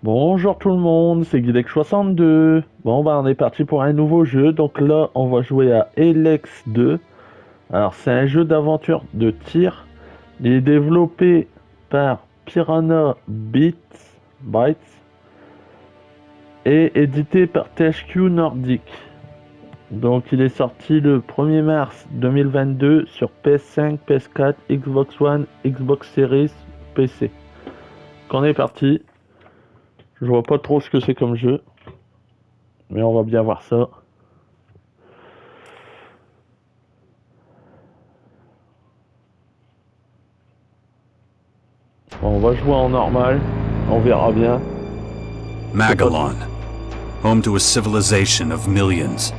Bonjour tout le monde, c'est Elex II. Bon bah on est parti pour un nouveau jeu, donc là on va jouer à Elex 2. Alors c'est un jeu d'aventure de tir. Il est développé par Piranha Bytes et édité par THQ Nordic. Donc il est sorti le 1er mars 2022 sur PS5, PS4, Xbox One, Xbox Series, PC. Donc on est parti. Je vois pas trop ce que c'est comme jeu, mais on va bien voir ça. Bon, on va jouer en normal, on verra bien. Magellan, home to a civilization of millions.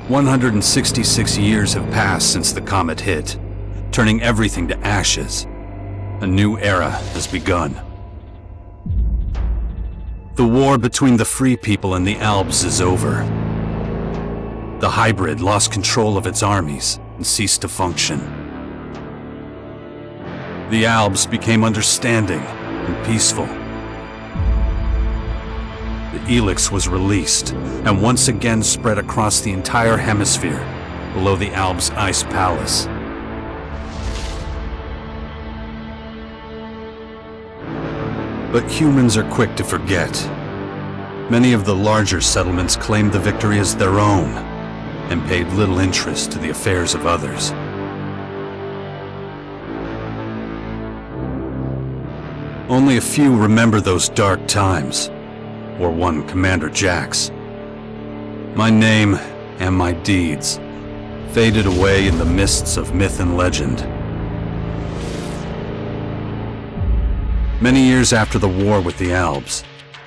166 years have passed since the comet hit, turning everything to ashes. A new era has begun. The war between the free people and the Alps is over. The hybrid lost control of its armies and ceased to function. The Alps became understanding and peaceful. The Elex was released and once again spread across the entire hemisphere below the Alps Ice Palace. But humans are quick to forget. Many of the larger settlements claimed the victory as their own and paid little interest to the affairs of others. Only a few remember those dark times, or one Commander Jax. My name and my deeds faded away in the mists of myth and legend. Many years after the war with the Alps,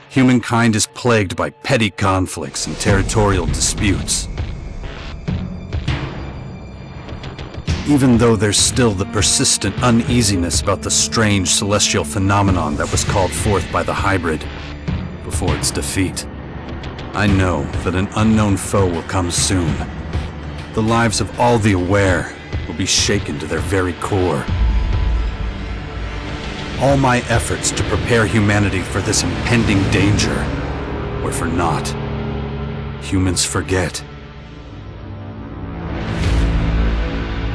humankind is plagued by petty conflicts and territorial disputes. Even though there's still the persistent uneasiness about the strange celestial phenomenon that was called forth by the hybrid before its defeat, I know that an unknown foe will come soon. The lives of all the aware will be shaken to their very core. All my efforts to prepare humanity for this impending danger were for naught. Humans forget.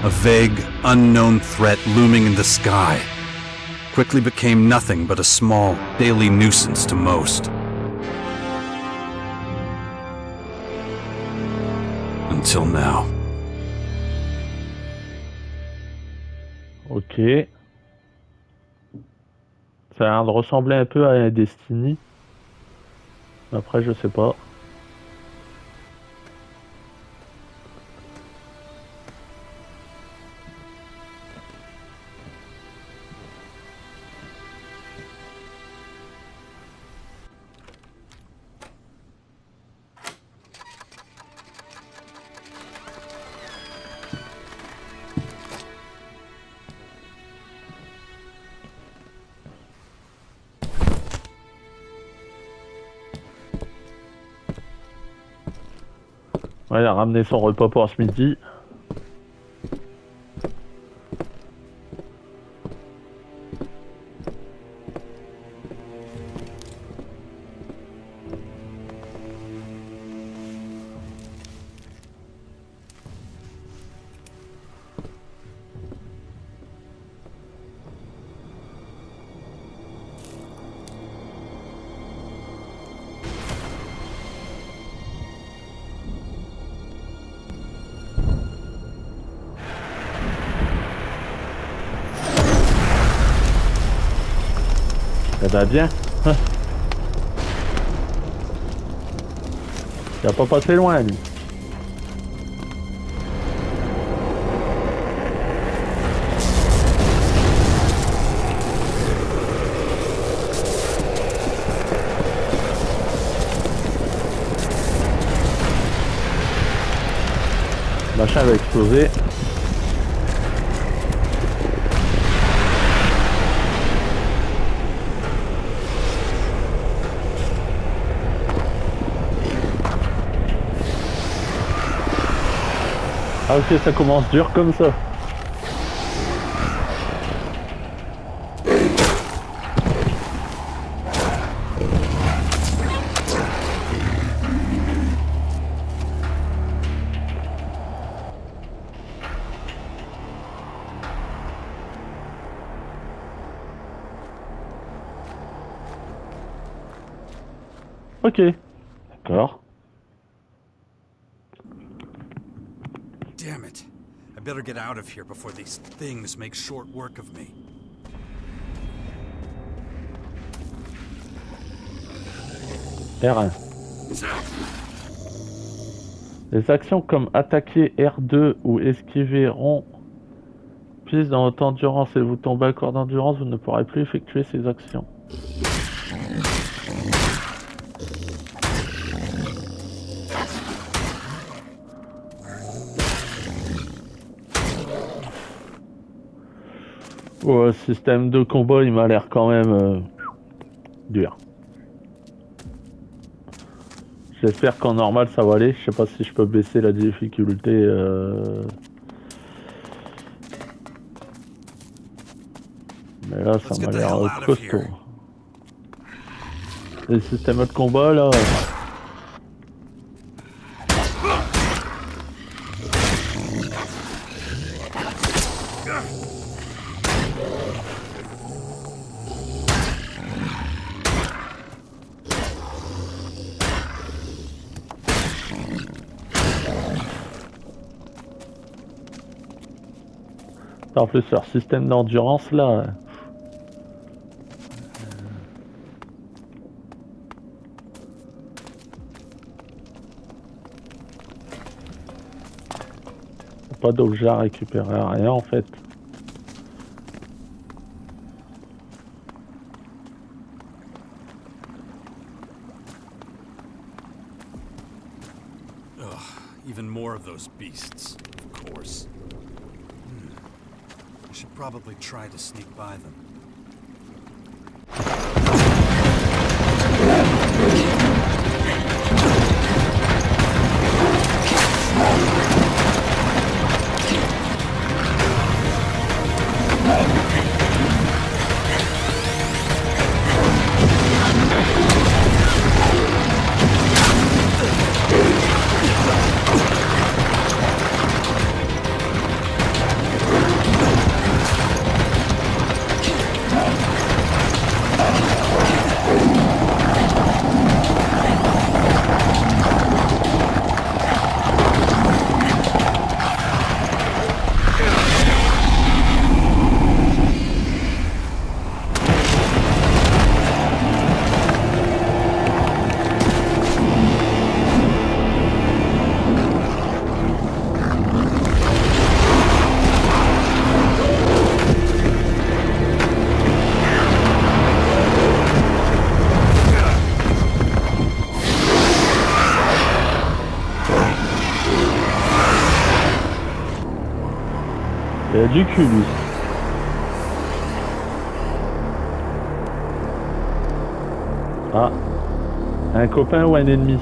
A vague, unknown threat looming in the sky quickly became nothing but a small, daily nuisance to most. Until now. Ok. Ça a l'air de ressembler un peu à un Destiny. Après, je sais pas. Ouais, il a ramené son repas pour ce midi. Ça va bien. Il a pas passé loin, lui. Le machin va exploser. Ah ok, ça commence dur comme ça. Ok. D'accord. Damn it. I better get out of here before these things make short work of me. R1. Les actions comme attaquer R2 ou esquiver rond plus dans votre endurance et vous tombez à court d'endurance, vous ne pourrez plus effectuer ces actions. Ouais, le système de combat il m'a l'air quand même dur. J'espère qu'en normal ça va aller. Je sais pas si je peux baisser la difficulté. Mais là ça m'a l'air costaud. Les systèmes de combat là. En plus leur système d'endurance là. Pas d'objet à récupérer, rien en fait. Even more of those beasts, of course. I should probably try to sneak by them. Il a du cul lui. Ah. Un copain ou un ennemi?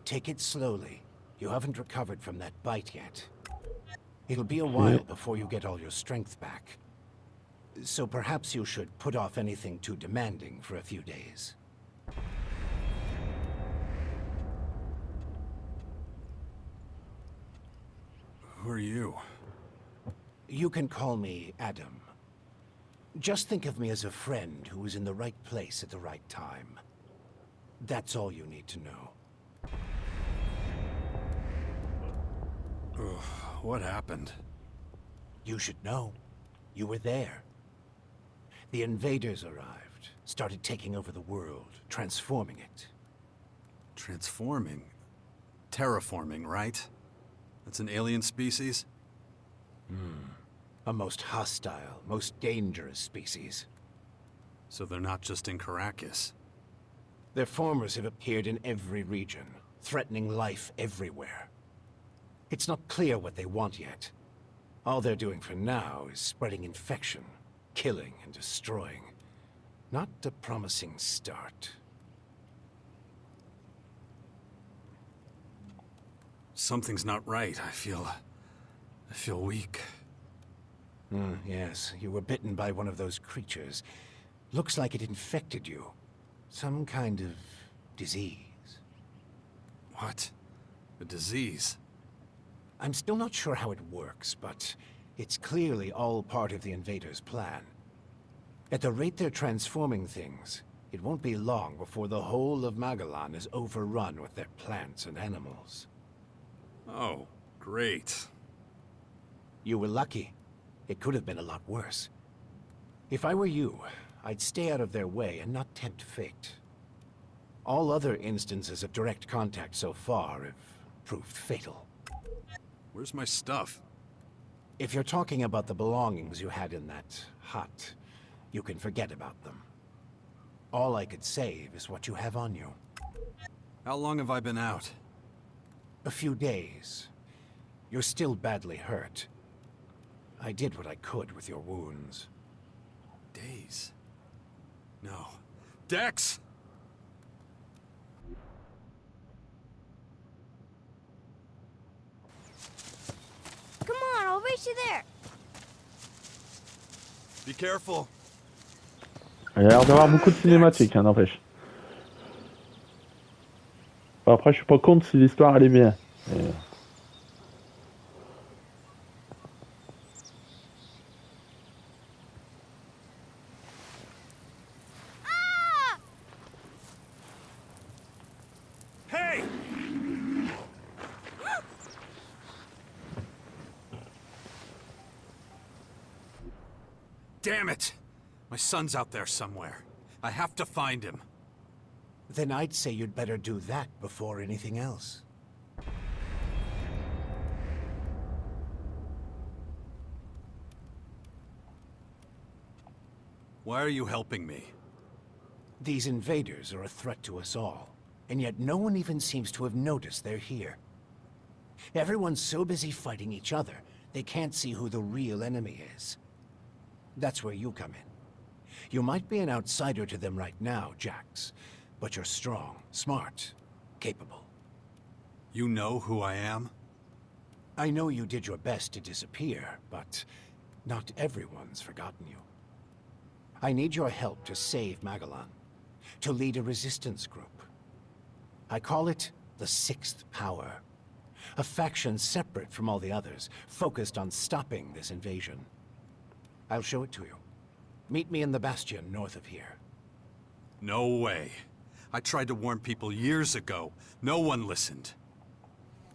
Take it slowly. You haven't recovered from that bite yet. It'll be a while before you get all your strength back. So perhaps you should put off anything too demanding for a few days. Who are you? You can call me Adam. Just think of me as a friend who was in the right place at the right time. That's all you need to know. What happened? You should know. You were there. The invaders arrived, started taking over the world, transforming it. Transforming? Terraforming, right? That's an alien species? A most hostile, most dangerous species. So they're not just in Caracas. Their formers have appeared in every region, threatening life everywhere. It's not clear what they want yet. All they're doing for now is spreading infection, killing and destroying. Not a promising start. Something's not right. I feel weak. Yes, you were bitten by one of those creatures. Looks like it infected you. Some kind of disease. What? A disease? I'm still not sure how it works, but it's clearly all part of the invaders' plan. At the rate they're transforming things, it won't be long before the whole of Magalan is overrun with their plants and animals. Oh, great. You were lucky. It could have been a lot worse. If I were you, I'd stay out of their way and not tempt fate. All other instances of direct contact so far have proved fatal. Where's my stuff? If you're talking about the belongings you had in that hut, you can forget about them. All I could save is what you have on you. How long have I been out? A few days. You're still badly hurt. I did what I could with your wounds. Days? No. Dex! Come on, I'll race you there. Be careful. Il y a l'air d'avoir beaucoup de cinématiques, hein, n'empêche. Bon, après, je suis pas contre si l'histoire elle est bien. Et... Hey! Damn it! My son's out there somewhere. I have to find him. Then I'd say you'd better do that before anything else. Why are you helping me? These invaders are a threat to us all, and yet no one even seems to have noticed they're here. Everyone's so busy fighting each other, they can't see who the real enemy is. That's where you come in. You might be an outsider to them right now, Jax, but you're strong, smart, capable. You know who I am? I know you did your best to disappear, but not everyone's forgotten you. I need your help to save Magalan, to lead a resistance group. I call it the Sixth Power, a faction separate from all the others, focused on stopping this invasion. I'll show it to you. Meet me in the bastion north of here. No way. I tried to warn people years ago. No one listened.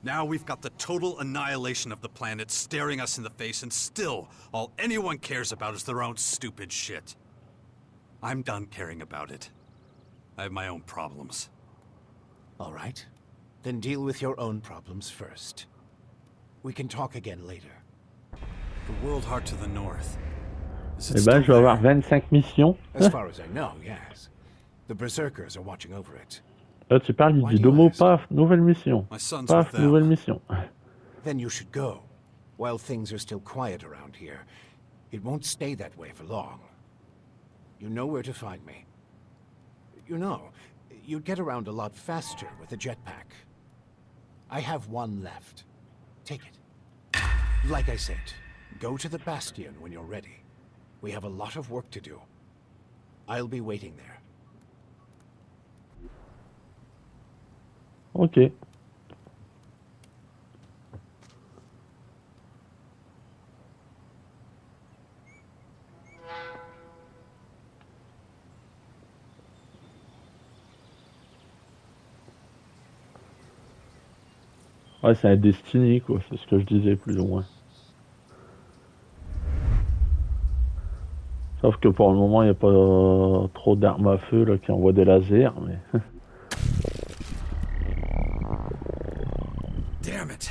Now we've got the total annihilation of the planet staring us in the face, and still, all anyone cares about is their own stupid shit. I'm done caring about it. I have my own problems. All right. Then deal with your own problems first. We can talk again later. The world heart to the north. Is it Eh ben, je still vais avoir there? 25 missions. As far as I know, yes. The Berserkers are watching over it. Là, tu parles, il dit deux mots, paf, nouvelle mission. My son's Paf, with them. nouvelle mission. Then you should go. While things are still quiet around here, it won't stay that way for long. You know where to find me. You know, you'd get around a lot faster with a jetpack. I have one left. Take it. Like I said, go to the Bastion when you're ready. We have a lot of work to do. I'll be waiting there. Ok. Ouais, c'est un Destiny, quoi. C'est ce que je disais, plus ou moins. Sauf que pour le moment, il n'y a pas trop d'armes à feu là, qui envoient des lasers, mais... Damn it.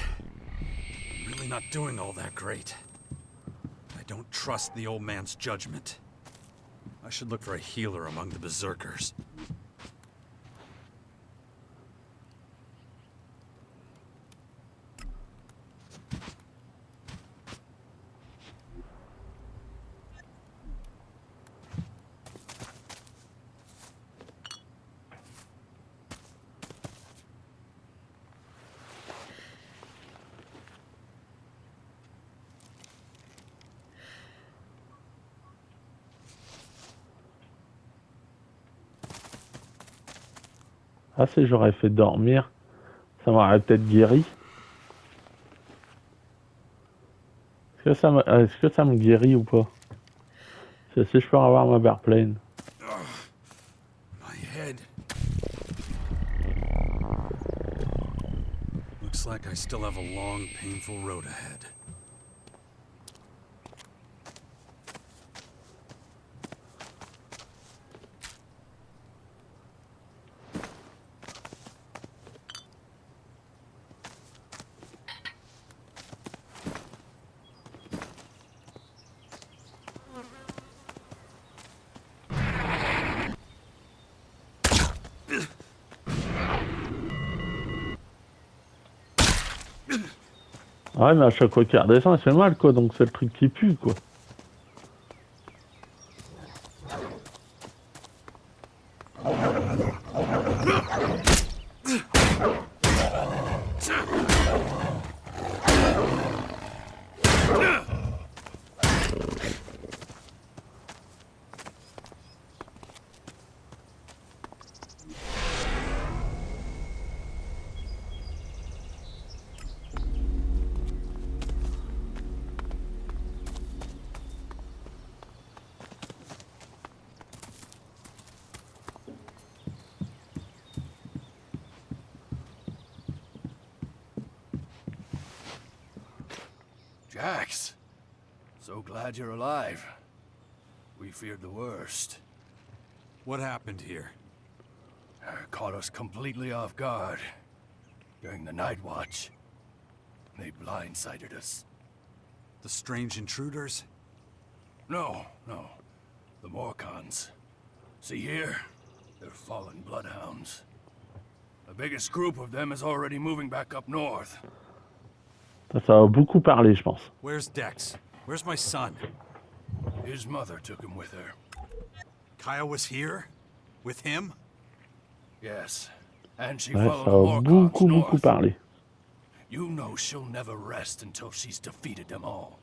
I'm really not doing all that great. I don't trust the old man's judgment. I should look for a healer among the berserkers. Ah si, j'aurais fait dormir Ça m'aurait peut-être guéri. Est-ce que ça me guérit ou pas? Si je peux avoir ma bear plane. My head. Looks like I still have a long, painful road ahead. Ouais, mais à chaque fois qu'il redescend, il se fait mal, quoi. Donc c'est le truc qui pue, quoi. Jax, so glad you're alive. We feared the worst. What happened here? Caught us completely off guard during the night watch. They blindsided us. The strange intruders? No. The Morcons. See here? They're fallen bloodhounds. The biggest group of them is already moving back up north. Ça va beaucoup parler, je pense. Where's Dex? Where's my son? His mother took him with her. Kaya was here? With him? Yes. And she Ouais, followed ça the va Morcons beaucoup north. parler. You know she'll never rest until she's defeated them all.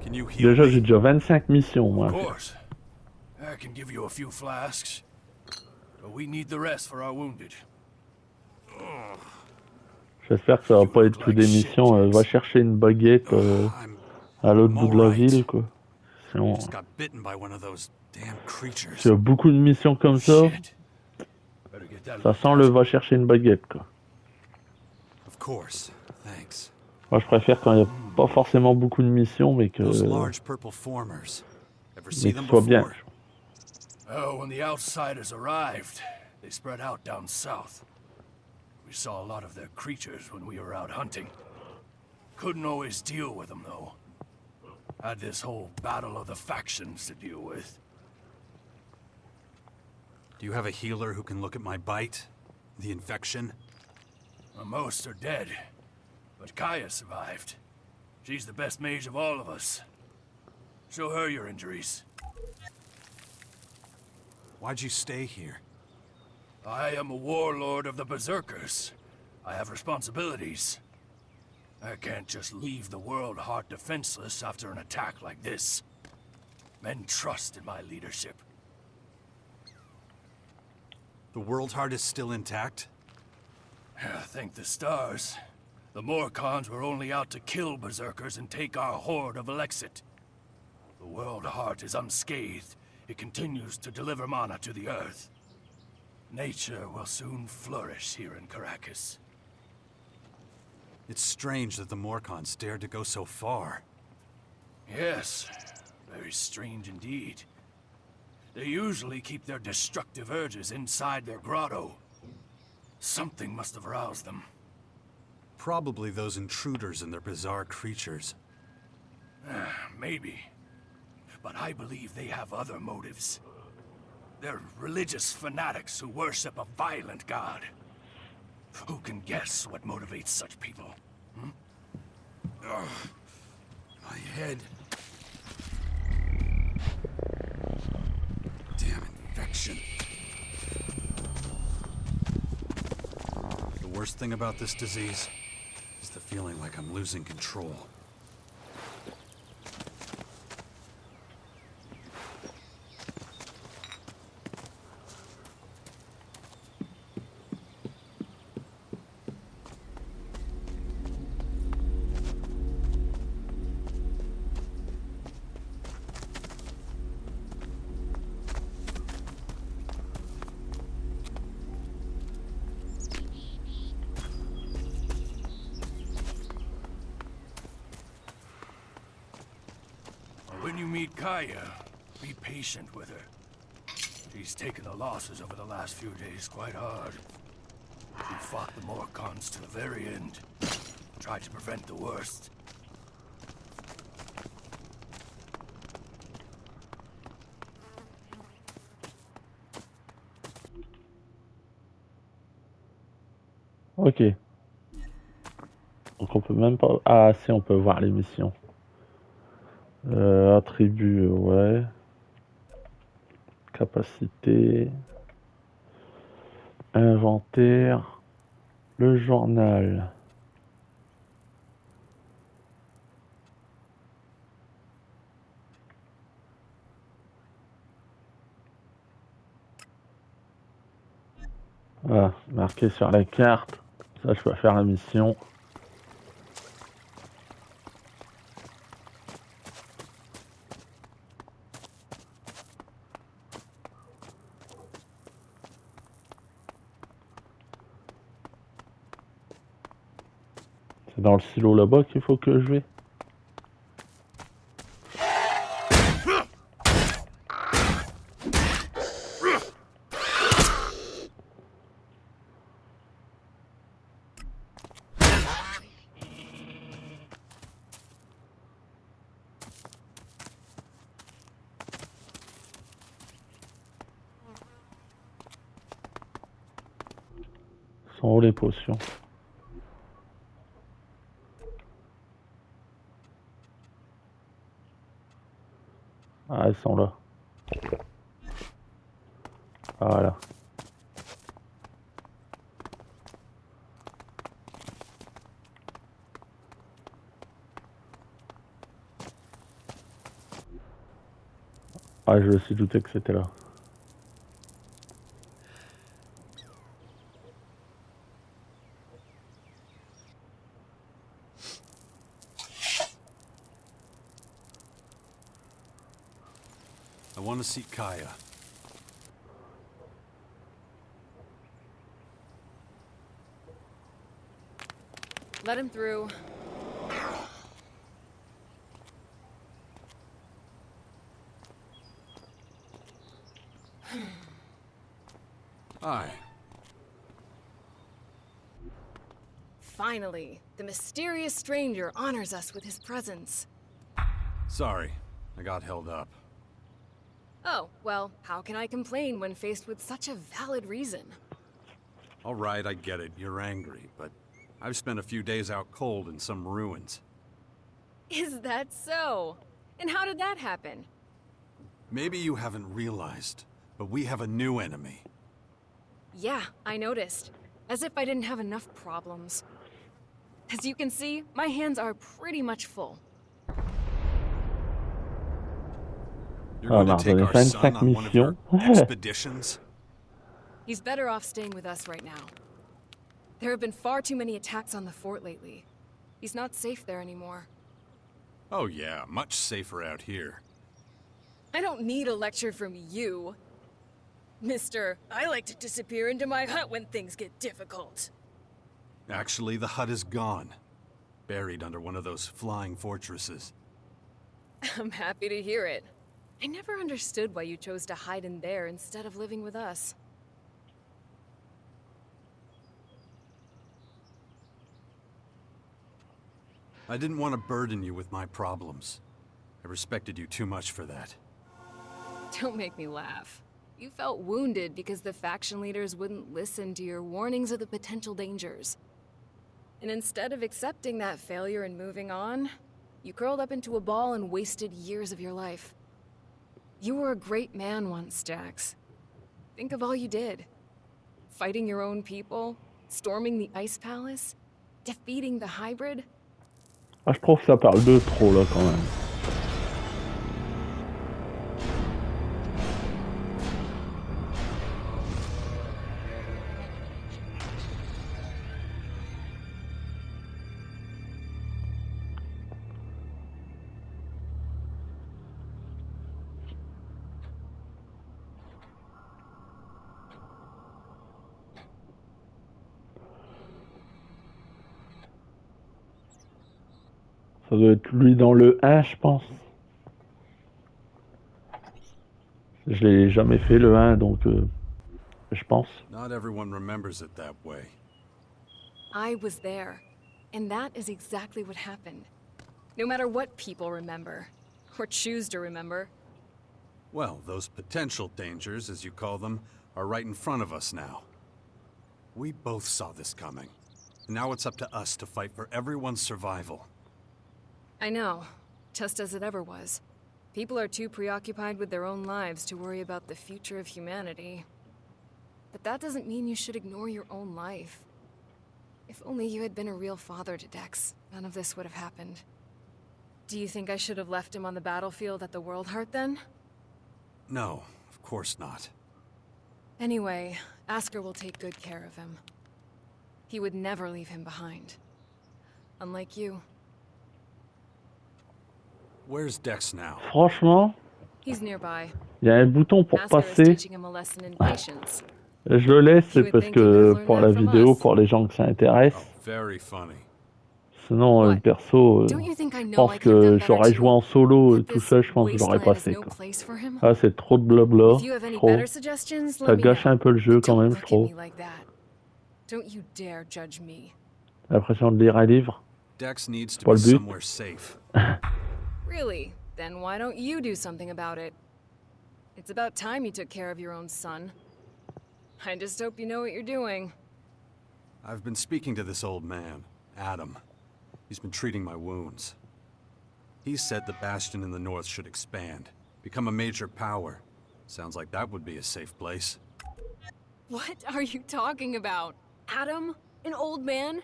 Can you heal Déjà, me? j'ai déjà 25 missions, moi. Of course. I can give you a few flasks. But we need the rest for our wounded. J'espère que ça va pas être que des missions. Va chercher une baguette à l'autre bout de la ville, quoi. Sinon, Just got bitten by one of those damn creatures. s'il y a beaucoup de missions comme ça, Shit. Better get that ça sent le va chercher une baguette, quoi. Of course. Thanks. Moi, je préfère quand il n'y a pas forcément beaucoup de missions, mais que Those large purple formers. Ever see them soit bien. before? Oh, when the outsiders arrived, they spread out down south. We saw a lot of their creatures when we were out hunting. Couldn't always deal with them, though. Had this whole battle of the factions to deal with. Do you have a healer who can look at my bite? The infection? Most are dead, but Kaya survived. She's the best mage of all of us. Show her your injuries. Why'd you stay here? I am a warlord of the Berserkers. I have responsibilities. I can't just leave the world heart defenseless after an attack like this. Men trust in my leadership. The World Heart is still intact? Thank the stars. The Morcons were only out to kill Berserkers and take our horde of Elex II. The World Heart is unscathed. It continues to deliver mana to the earth. Nature will soon flourish here in Caracas. It's strange that the Morcons dared to go so far. Yes, very strange indeed. They usually keep their destructive urges inside their grotto. Something must have roused them. Probably those intruders and their bizarre creatures. Maybe. But I believe they have other motives. They're religious fanatics who worship a violent god. Who can guess what motivates such people? My head. Damn infection. The worst thing about this disease is the feeling like I'm losing control. Kaya. Be patient with her. She's taken the losses over the last few days quite hard. She fought the Morcons to the very end. Tried to prevent the worst. Ok. Donc on peut même pas... Ah si, on peut voir les missions. Attributs, ouais. Capacité. Inventaire. Le journal. Voilà, marqué sur la carte. Ça, je peux faire la mission. C'est dans le silo là-bas qu'il faut que je vais. Sont où les potions? Ah, elles sont là. Voilà. Ah, je me suis douté que c'était là. I want to see Kaya. Let him through. Hi. Finally, the mysterious stranger honors us with his presence. Sorry, I got held up. Oh, well, how can I complain when faced with such a valid reason? All right, I get it. You're angry, but I've spent a few days out cold in some ruins. Is that so? And how did that happen? Maybe you haven't realized, but we have a new enemy. Yeah, I noticed. As if I didn't have enough problems. As you can see, my hands are pretty much full. You're going to take our son on one of your expeditions? He's better off staying with us right now. There have been far too many attacks on the fort lately. He's not safe there anymore. Oh yeah, much safer out here. I don't need a lecture from you. Mister, I like to disappear into my hut when things get difficult. Actually, the hut is gone. Buried under one of those flying fortresses. I'm happy to hear it. I never understood why you chose to hide in there instead of living with us. I didn't want to burden you with my problems. I respected you too much for that. Don't make me laugh. You felt wounded because the faction leaders wouldn't listen to your warnings of the potential dangers. And instead of accepting that failure and moving on, you curled up into a ball and wasted years of your life. You were a great man once, Jax. Think of all you did. Fighting your own people, storming the Ice Palace, defeating the hybrid. Ah, je trouve que ça parle de trop là quand même. Ça doit être lui dans le 1, je pense. Je l'ai jamais fait le 1, donc je pense. Not everyone remembers it that way. I was there, and that is exactly what happened. No matter what people remember, or choose to remember. Well, those potential dangers, as you call them, are right in front of us now. We both saw this coming. Now it's up to us to fight for everyone's survival. I know, just as it ever was. People are too preoccupied with their own lives to worry about the future of humanity. But that doesn't mean you should ignore your own life. If only you had been a real father to Dex, none of this would have happened. Do you think I should have left him on the battlefield at the World Heart then? No, of course not. Anyway, Asker will take good care of him. He would never leave him behind. Unlike you. Where's Dex now? Franchement, He's nearby. il y a un bouton pour Asker is passer. teaching him a lesson in patience. Je le laisse You would parce think que he would have pour la learned that from vidéo, us. pour les gens que ça intéresse. Oh, very funny. Sinon, What? perso, Don't you think I je know pense I could have que done better j'aurais too? joué en solo But tout this seul, je pense que j'aurais wasteland passé. is no Quoi. place for him. Ah, c'est trop de blabla, If you have any trop. better suggestions, Ça let me gâche know. un peu le jeu But quand don't même, je look at trouve. me like that. Don't you dare judge me. L'impression de lire un livre. Dex needs to Pas be le but. somewhere safe. Really? Then why don't you do something about it? It's about time you took care of your own son. I just hope you know what you're doing. I've been speaking to this old man, Adam. He's been treating my wounds. He said the Bastion in the north should expand, become a major power. Sounds like that would be a safe place. What are you talking about? Adam? An old man?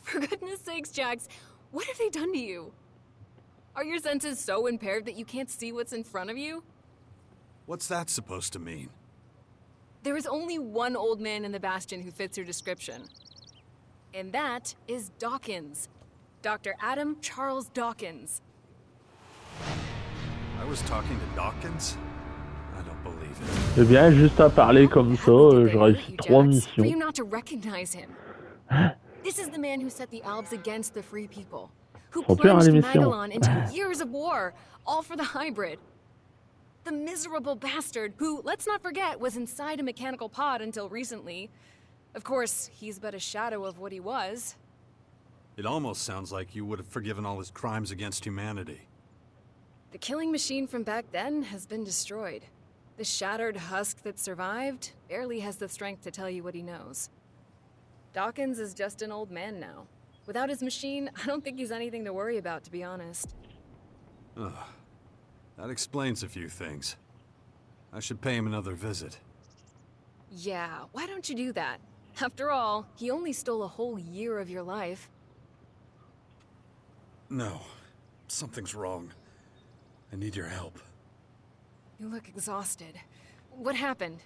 For goodness sakes, Jax, what have they done to you? Are your senses so impaired that you can't see what's in front of you? What's that supposed to mean? There is only one old man in the Bastion who fits your description. And that is Dawkins. Dr. Adam Charles Dawkins. I was talking to Dawkins? I don't believe it. Eh bien, juste à parler comme ça, je réussis 3 For missions. you not to recognize him. This is the man who set the Albs against the free people. Who Faut plus plunged les missions. Magellan into years of war, all for the hybrid. The miserable bastard who, let's not forget, was inside a mechanical pod until recently. Of course, he's but a shadow of what he was. It almost sounds like you would have forgiven all his crimes against humanity. The killing machine from back then has been destroyed. The shattered husk that survived barely has the strength to tell you what he knows. Dawkins is just an old man now. Without his machine, I don't think he's anything to worry about, to be honest. Ugh. That explains a few things. I should pay him another visit. Yeah, why don't you do that? After all, he only stole a whole year of your life. No. Something's wrong. I need your help. You look exhausted. What happened?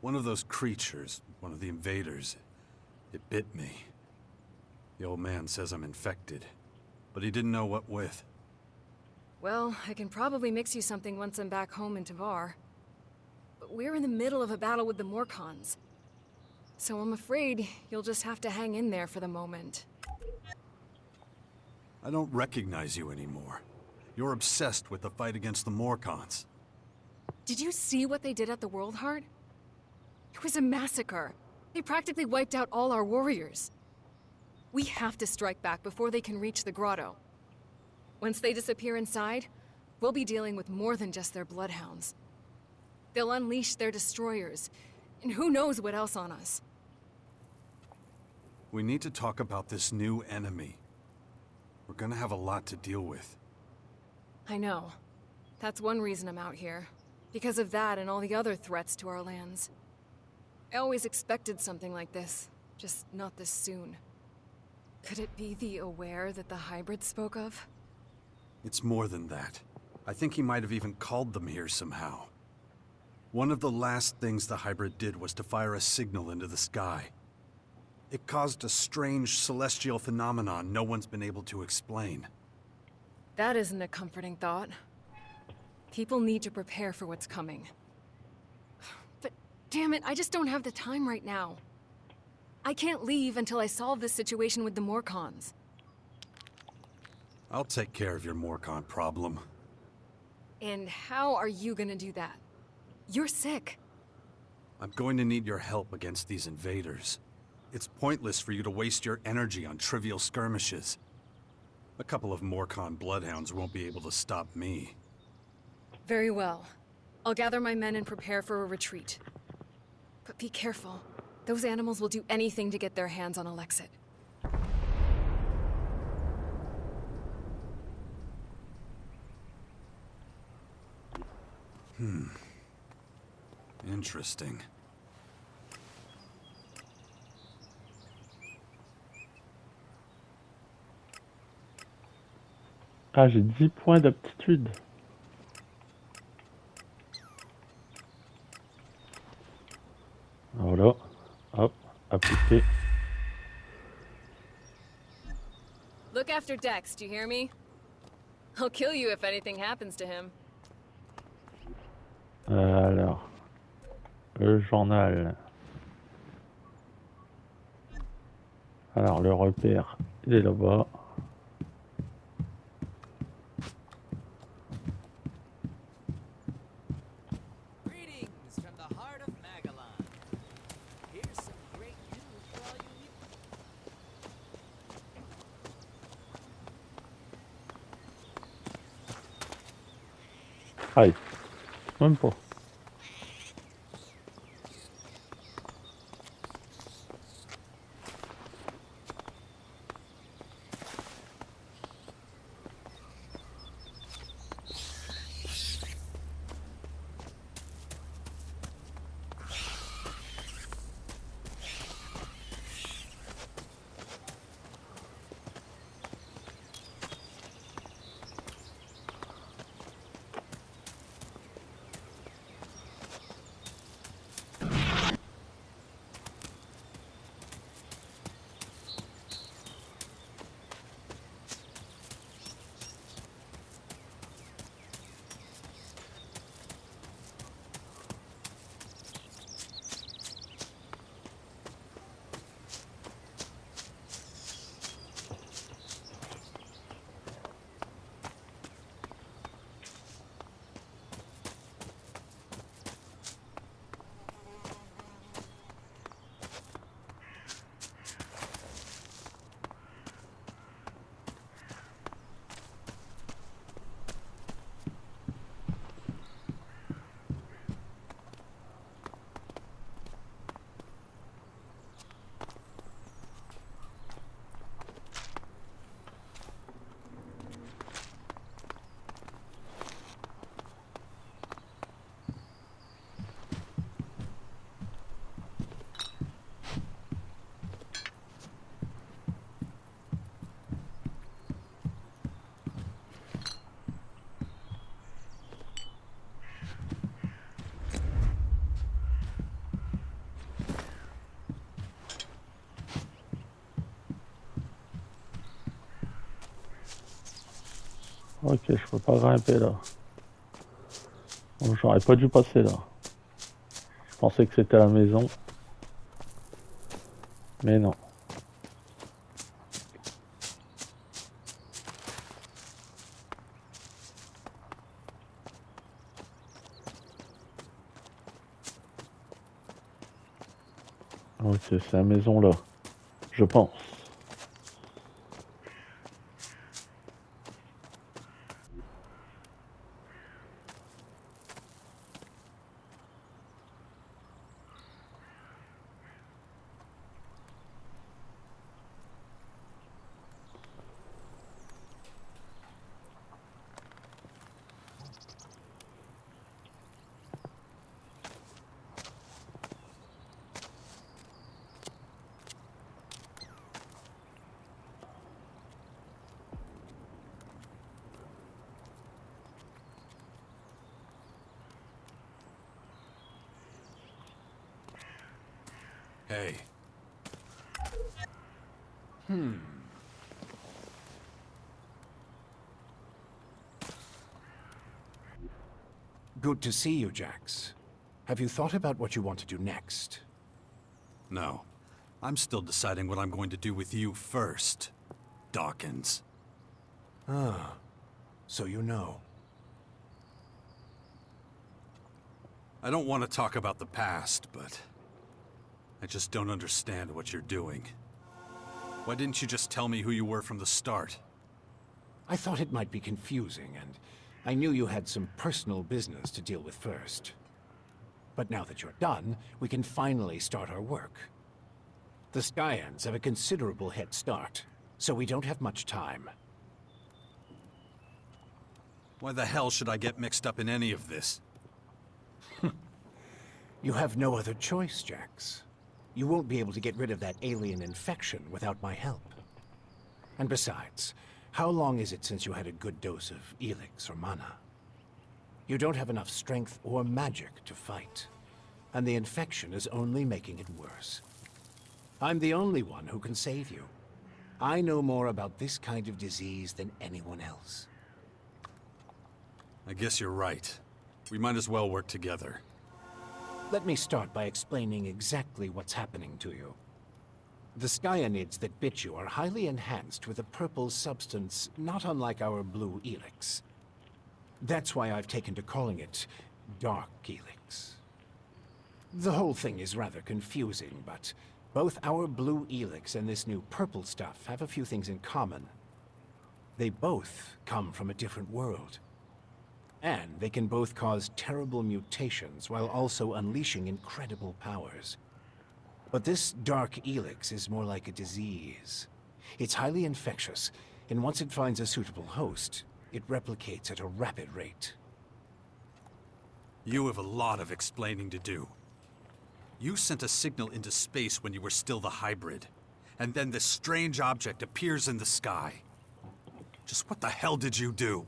One of those creatures, one of the invaders, it bit me. The old man says I'm infected, but he didn't know what with. Well, I can probably mix you something once I'm back home in Tavar. But we're in the middle of a battle with the Morcons. So I'm afraid you'll just have to hang in there for the moment. I don't recognize you anymore. You're obsessed with the fight against the Morcons. Did you see what they did at the World Heart? It was a massacre. They practically wiped out all our warriors. We have to strike back before they can reach the grotto. Once they disappear inside, we'll be dealing with more than just their bloodhounds. They'll unleash their destroyers, and who knows what else on us. We need to talk about this new enemy. We're gonna have a lot to deal with. I know. That's one reason I'm out here. Because of that and all the other threats to our lands. I always expected something like this, just not this soon. Could it be the Aware that the hybrid spoke of? It's more than that. I think he might have even called them here somehow. One of the last things the hybrid did was to fire a signal into the sky. It caused a strange celestial phenomenon no one's been able to explain. That isn't a comforting thought. People need to prepare for what's coming. But damn it, I just don't have the time right now. I can't leave until I solve this situation with the Morcons. I'll take care of your Morcon problem. And how are you gonna do that? You're sick. I'm going to need your help against these invaders. It's pointless for you to waste your energy on trivial skirmishes. A couple of Morcon bloodhounds won't be able to stop me. Very well. I'll gather my men and prepare for a retreat. But be careful. Those animals will do anything to get their hands on Alexit. Interesting. Ah, j'ai 10 points d'aptitude. Voilà. Hop, appliqué. Look after Dex, do you hear me? I'll kill you if anything happens to him. Alors, le journal. Alors, le repère, il est là-bas. Greetings from the heart of Magellan. Here's some great news for all you Aïe, même pas. Ok, je peux pas grimper là. Bon, j'aurais pas dû passer là. Je pensais que c'était la maison. Mais non. Ok, c'est la maison là. Je pense. Hey. Good to see you, Jax. Have you thought about what you want to do next? No. I'm still deciding what I'm going to do with you first, Dawkins. Ah, so you know. I don't want to talk about the past, but I just don't understand what you're doing. Why didn't you just tell me who you were from the start? I thought it might be confusing, and I knew you had some personal business to deal with first. But now that you're done, we can finally start our work. The Skyans have a considerable head start, so we don't have much time. Why the hell should I get mixed up in any of this? You have no other choice, Jax. You won't be able to get rid of that alien infection without my help. And besides, how long is it since you had a good dose of Elex or mana? You don't have enough strength or magic to fight, and the infection is only making it worse. I'm the only one who can save you. I know more about this kind of disease than anyone else. I guess you're right. We might as well work together. Let me start by explaining exactly what's happening to you. The Skyanids that bit you are highly enhanced with a purple substance not unlike our blue Elex. That's why I've taken to calling it Dark Elex. The whole thing is rather confusing, but both our blue Elex and this new purple stuff have a few things in common. They both come from a different world. And they can both cause terrible mutations while also unleashing incredible powers. But this Dark Elex is more like a disease. It's highly infectious, and once it finds a suitable host, it replicates at a rapid rate. You have a lot of explaining to do. You sent a signal into space when you were still the hybrid, and then this strange object appears in the sky. Just what the hell did you do?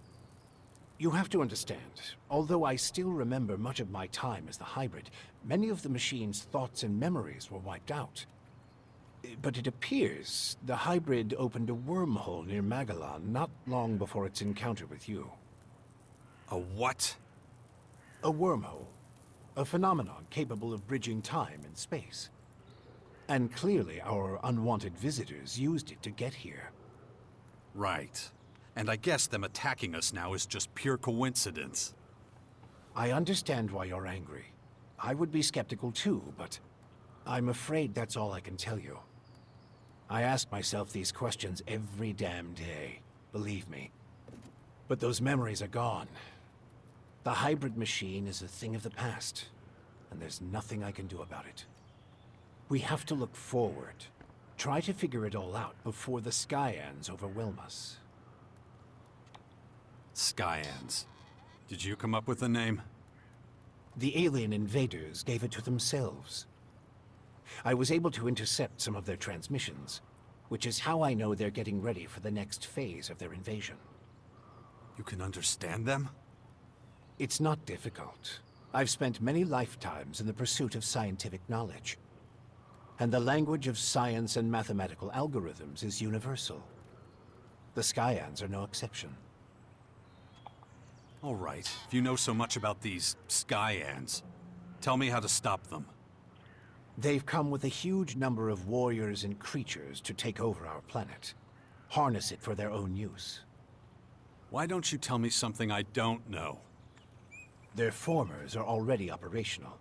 You have to understand, although I still remember much of my time as the hybrid, many of the machine's thoughts and memories were wiped out. But it appears the hybrid opened a wormhole near Magellan not long before its encounter with you. A what? A wormhole. A phenomenon capable of bridging time and space. And clearly our unwanted visitors used it to get here. Right. And I guess them attacking us now is just pure coincidence. I understand why you're angry. I would be skeptical too, but I'm afraid that's all I can tell you. I ask myself these questions every damn day, believe me. But those memories are gone. The hybrid machine is a thing of the past, and there's nothing I can do about it. We have to look forward, try to figure it all out before the Skyans overwhelm us. Skyans. Did you come up with the name? The alien invaders gave it to themselves. I was able to intercept some of their transmissions, which is how I know they're getting ready for the next phase of their invasion. You can understand them? It's not difficult. I've spent many lifetimes in the pursuit of scientific knowledge. And the language of science and mathematical algorithms is universal. The Skyans are no exception. All right, if you know so much about these Skyans, tell me how to stop them. They've come with a huge number of warriors and creatures to take over our planet. Harness it for their own use. Why don't you tell me something I don't know? Their formers are already operational.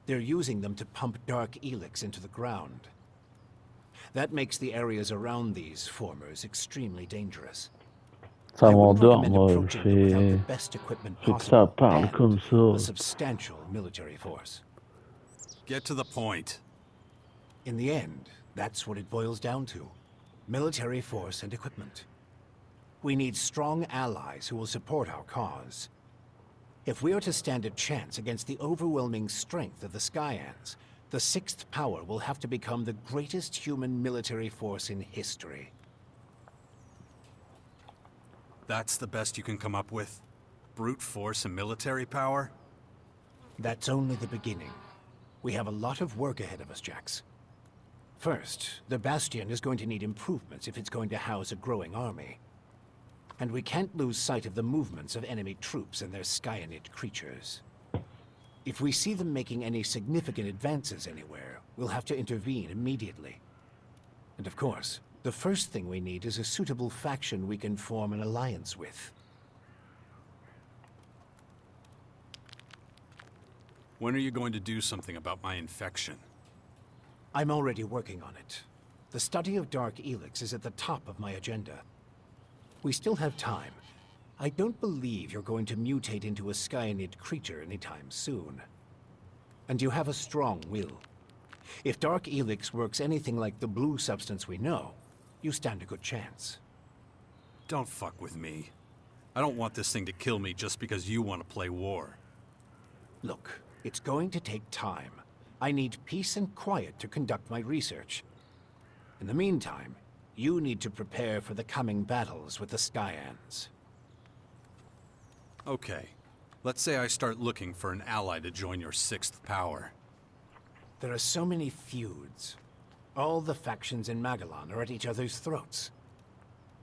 They're using them to pump Dark Elex into the ground. That makes the areas around these formers extremely dangerous. Ça I wouldn't m'endort, recommend moi. approaching them without the Fais best equipment que ça possible parle and comme ça. a substantial military force. Get to the point. In the end, that's what it boils down to. Military force and equipment. We need strong allies who will support our cause. If we are to stand a chance against the overwhelming strength of the Skyans, the sixth power will have to become the greatest human military force in history. That's the best you can come up with? Brute force and military power? That's only the beginning. We have a lot of work ahead of us, Jax. First, the Bastion is going to need improvements if it's going to house a growing army. And we can't lose sight of the movements of enemy troops and their Skyanid creatures. If we see them making any significant advances anywhere, we'll have to intervene immediately. And of course, the first thing we need is a suitable faction we can form an alliance with. When are you going to do something about my infection? I'm already working on it. The study of Dark Elex is at the top of my agenda. We still have time. I don't believe you're going to mutate into a Skyanid creature anytime soon. And you have a strong will. If Dark Elex works anything like the blue substance we know, you stand a good chance. Don't fuck with me. I don't want this thing to kill me just because you want to play war. Look, it's going to take time. I need peace and quiet to conduct my research. In the meantime, you need to prepare for the coming battles with the Skyans. Okay. Let's say I start looking for an ally to join your sixth power. There are so many feuds. All the factions in Magellan are at each other's throats.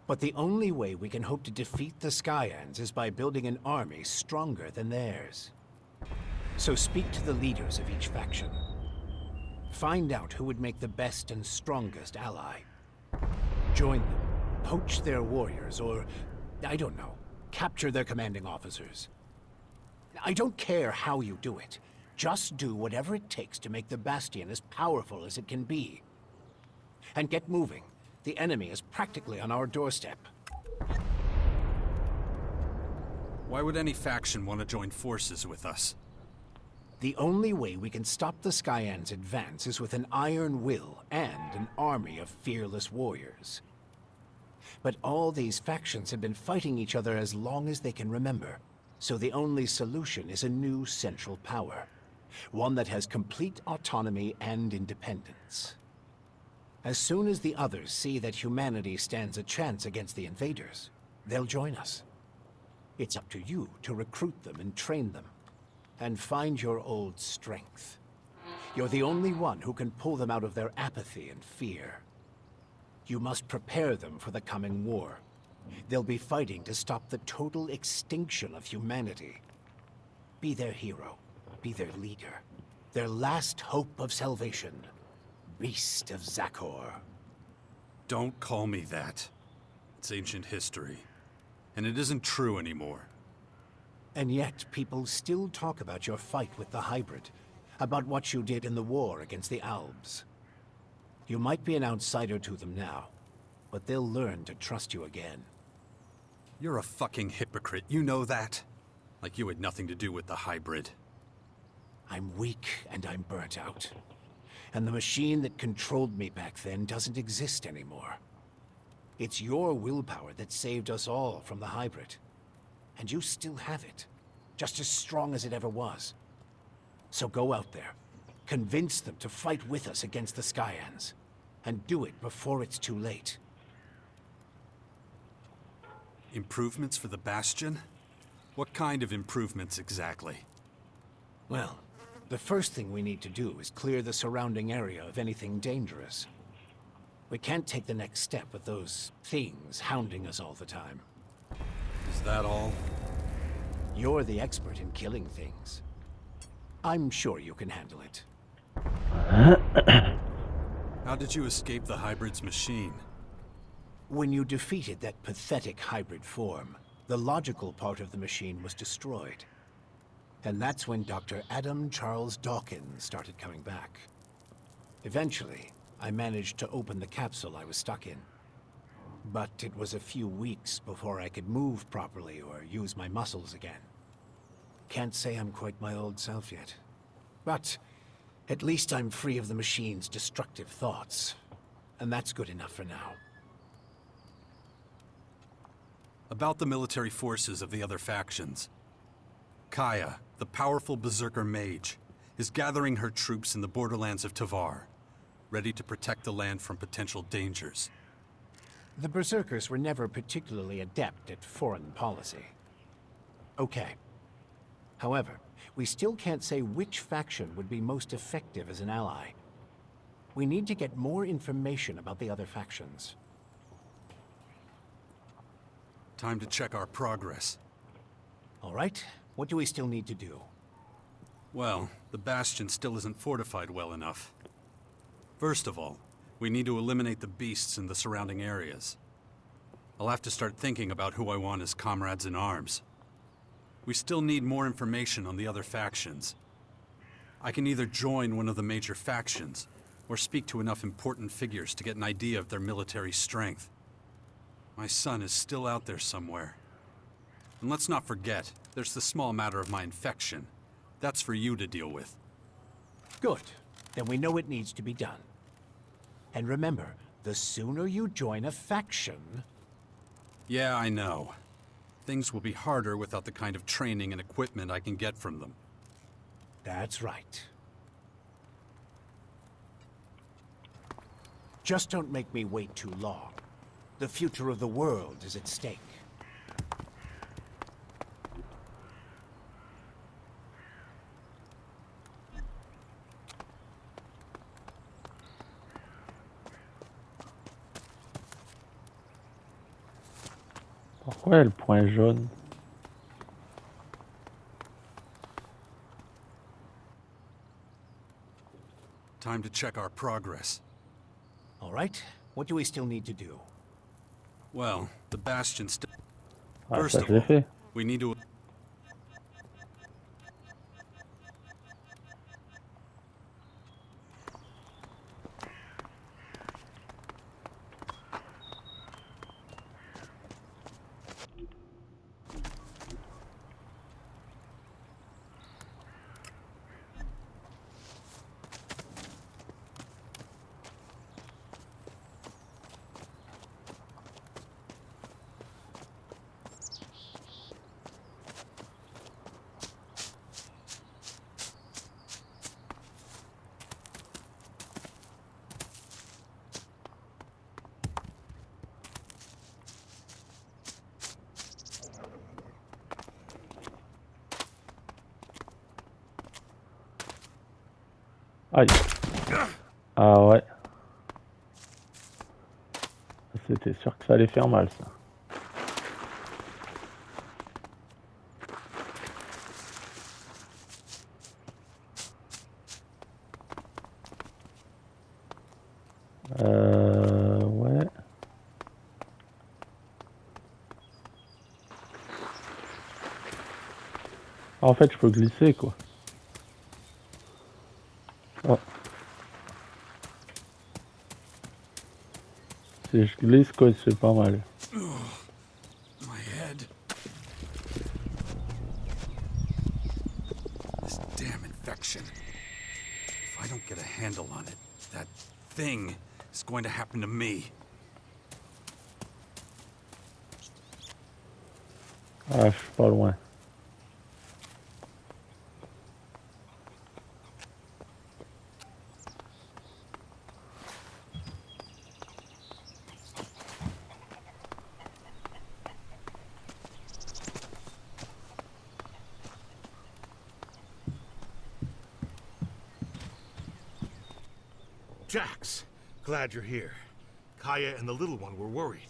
But the only way we can hope to defeat the Skyans is by building an army stronger than theirs. So speak to the leaders of each faction. Find out who would make the best and strongest ally. Join them, poach their warriors, or, I don't know, capture their commanding officers. I don't care how you do it. Just do whatever it takes to make the Bastion as powerful as it can be. And get moving. The enemy is practically on our doorstep. Why would any faction want to join forces with us? The only way we can stop the Skyans' advance is with an iron will and an army of fearless warriors. But all these factions have been fighting each other as long as they can remember, so the only solution is a new central power. One that has complete autonomy and independence. As soon as the others see that humanity stands a chance against the invaders, they'll join us. It's up to you to recruit them and train them. And find your old strength. You're the only one who can pull them out of their apathy and fear. You must prepare them for the coming war. They'll be fighting to stop the total extinction of humanity. Be their hero. Be their leader. Their last hope of salvation. Beast of Zakor. Don't call me that. It's ancient history. And it isn't true anymore. And yet, people still talk about your fight with the hybrid, about what you did in the war against the Albs. You might be an outsider to them now, but they'll learn to trust you again. You're a fucking hypocrite, you know that? Like you had nothing to do with the hybrid. I'm weak and I'm burnt out. And the machine that controlled me back then doesn't exist anymore. It's your willpower that saved us all from the hybrid. And you still have it, just as strong as it ever was. So go out there, convince them to fight with us against the Skyans, and do it before it's too late. Improvements for the Bastion? What kind of improvements exactly? Well, the first thing we need to do is clear the surrounding area of anything dangerous. We can't take the next step with those things hounding us all the time. Is that all? You're the expert in killing things. I'm sure you can handle it. How did you escape the hybrid's machine? When you defeated that pathetic hybrid form, the logical part of the machine was destroyed. And that's when Dr. Adam Charles Dawkins started coming back. Eventually, I managed to open the capsule I was stuck in. But it was a few weeks before I could move properly or use my muscles again. Can't say I'm quite my old self yet. But at least I'm free of the machine's destructive thoughts. And that's good enough for now. About the military forces of the other factions. Kaya, the powerful berserker mage, is gathering her troops in the borderlands of Tavar, ready to protect the land from potential dangers. The Berserkers were never particularly adept at foreign policy. Okay. However, we still can't say which faction would be most effective as an ally. We need to get more information about the other factions. Time to check our progress. All right, what do we still need to do? Well, the Bastion still isn't fortified well enough. First of all, we need to eliminate the beasts in the surrounding areas. I'll have to start thinking about who I want as comrades in arms. We still need more information on the other factions. I can either join one of the major factions, or speak to enough important figures to get an idea of their military strength. My son is still out there somewhere. And let's not forget, there's the small matter of my infection. That's for you to deal with. Good. Then we know it needs to be done. And remember, the sooner you join a faction... Yeah, I know. Things will be harder without the kind of training and equipment I can get from them. That's right. Just don't make me wait too long. The future of the world is at stake. Pourquoi il y a le point jaune? Time to check our progress. All right, what do we still need to do? Well, the Bastion still... Ah, First ça of je l'ai all, fait. we need to... Aïe. Ah ouais. C'était sûr que ça allait faire mal ça. Ouais. Ah, en fait, je peux glisser quoi. Oh. Si je glisse quoi, c'est pas mal. My head. This damn infection. If I don't get a handle on it, that thing is going to happen to me. Ah, je suis pas loin. Jax, glad you're here. Kaya and the little one were worried.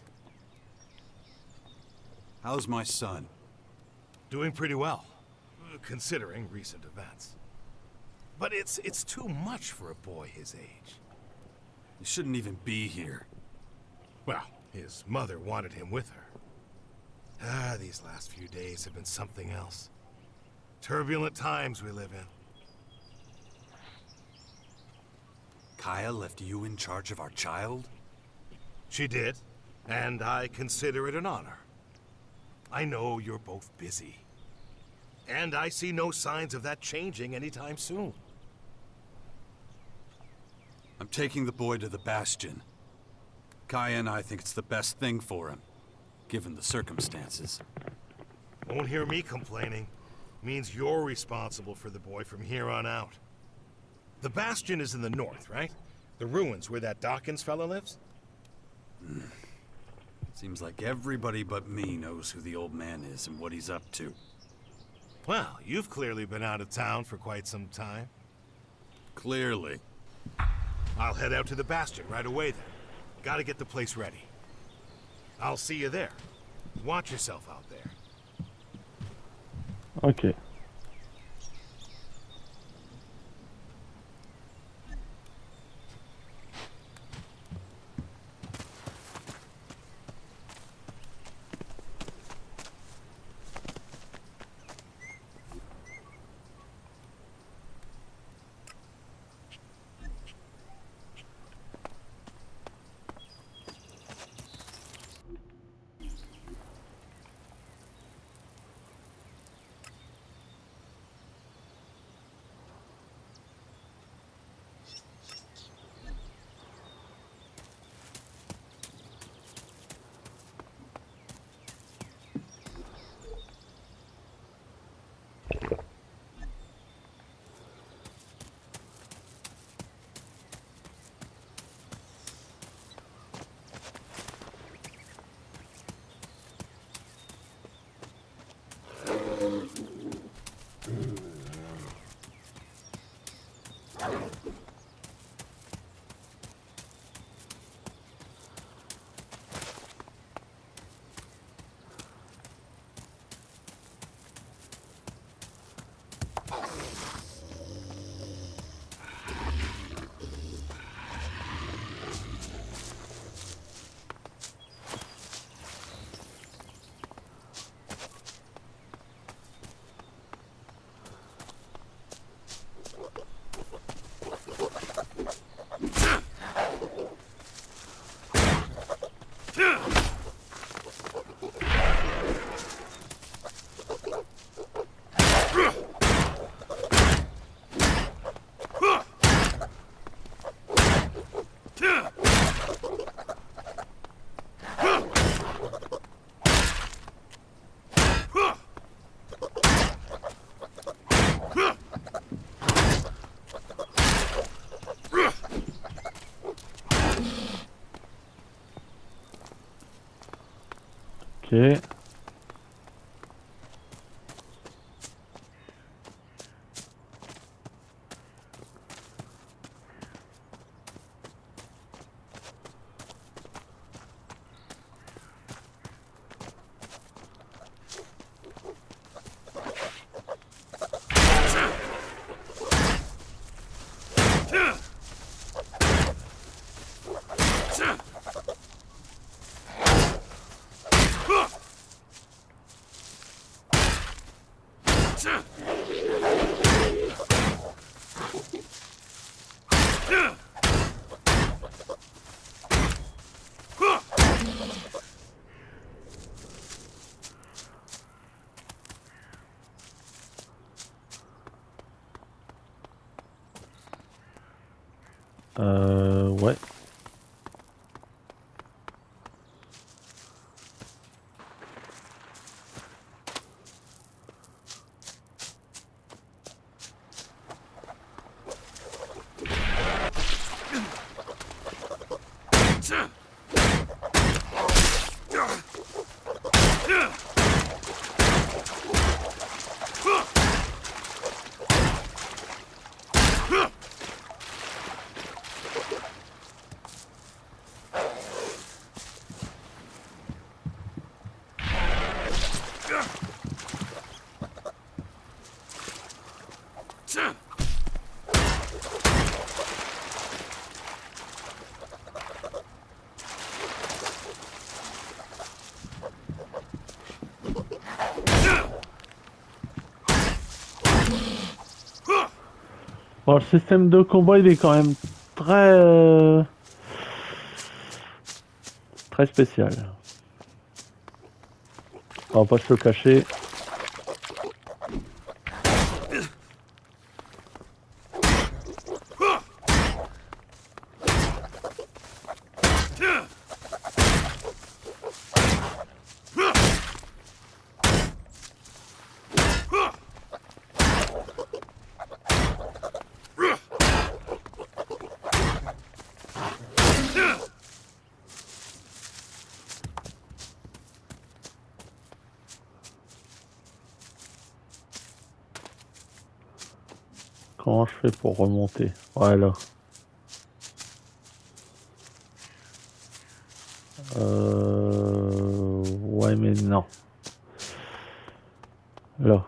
How's my son? Doing pretty well, considering recent events. But it's too much for a boy his age. He shouldn't even be here. Well, his mother wanted him with her. Ah, these last few days have been something else. Turbulent times we live in. Kaya left you in charge of our child? She did, and I consider it an honor. I know you're both busy. And I see no signs of that changing anytime soon. I'm taking the boy to the Bastion. Kaya and I think it's the best thing for him, given the circumstances. Won't hear me complaining. Means you're responsible for the boy from here on out. The Bastion is in the north, right? The ruins where that Dawkins fella lives? Seems like everybody but me knows who the old man is and what he's up to. Well, you've clearly been out of town for quite some time. Clearly. I'll head out to the Bastion right away then. Gotta get the place ready. I'll see you there. Watch yourself out there. Ok. Ok. Ouais. Bon, le système de combat, il est quand même très spécial. On va pas se le cacher. Comment je fais pour remonter? Voilà. Ouais, mais non. Là.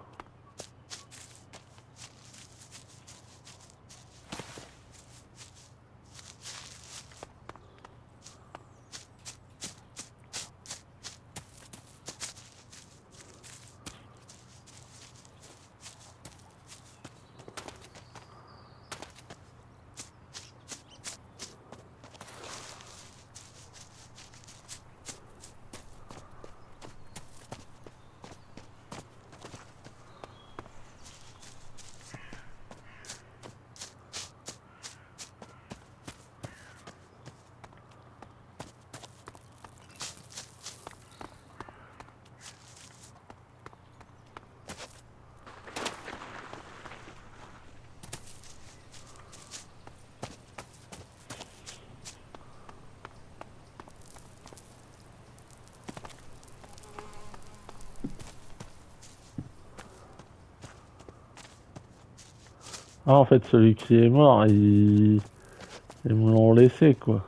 Ah, en fait, celui qui est mort, ils me l'ont laissé, quoi.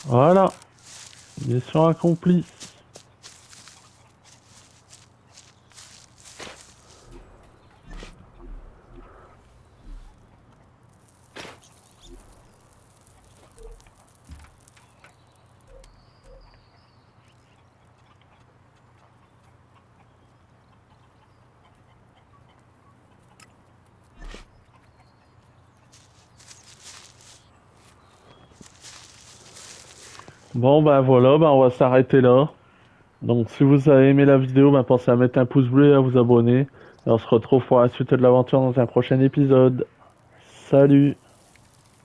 Voilà. Mission accomplie. Bon, bah voilà, bah on va s'arrêter là. Donc, si vous avez aimé la vidéo, bah pensez à mettre un pouce bleu et à vous abonner. Et on se retrouve pour la suite de l'aventure dans un prochain épisode. Salut!